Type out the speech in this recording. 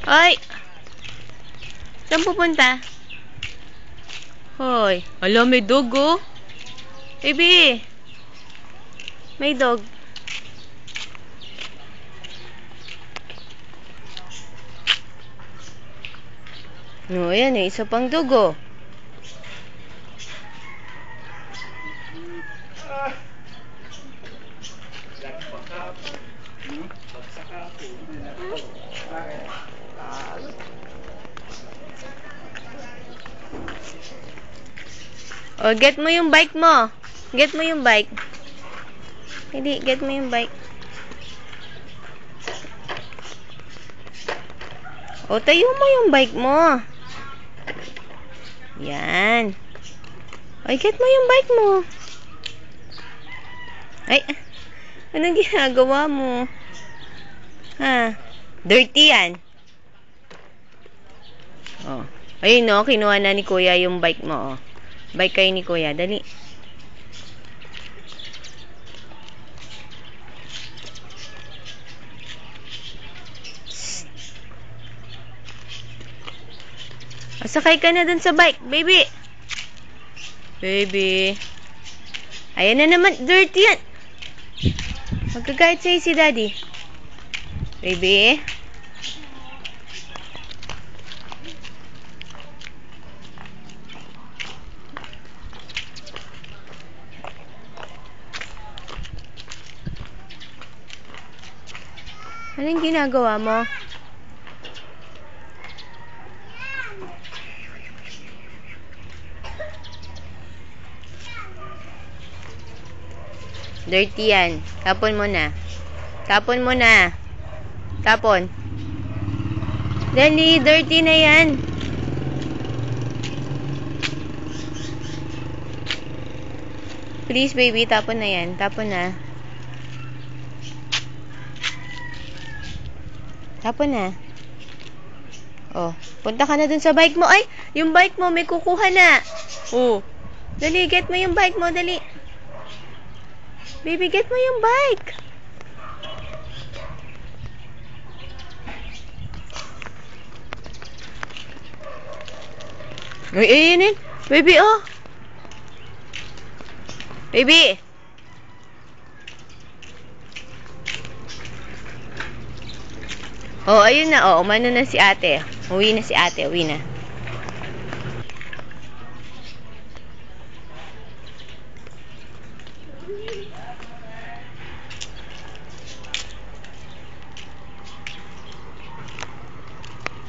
Ay! Saan pupunta? Hoy. Ala, may dog, oh. Baby. May dog. No, yan eh. Isa pang dog, oh. Oh, get mo yung bike mo. Get mo yung bike. Hindi, get mo yung bike. O, tayo mo yung bike mo. Yan. Ay, get mo yung bike mo. Ay, anong ginagawa mo? Ha? Dirty yan. Oh. Ayun, no, kinuha na ni Kuya yung bike mo, oh. Bike kayo ni Kuya, dali. Sakay ka na dun sa bike, baby. Baby. Ayan na naman, dirty yan. Magkagayat sa'yo si Daddy. Baby. Anong ginagawa mo? Dirty yan. Tapon mo na. Tapon mo na. Tapon. Dali, dirty na yan. Please, baby, tapon na yan. Tapon na. Tapon na. Oh, punta ka na dun sa bike mo. Ay, yung bike mo, may kukuha na. Oh, dali, get mo yung bike mo, dali. Baby, get mo yung bike. Ay, ayun yun. Baby, oh. Baby. Oh, ayun na. Oh, umano na si ate. Uwi na si ate. Uwi na.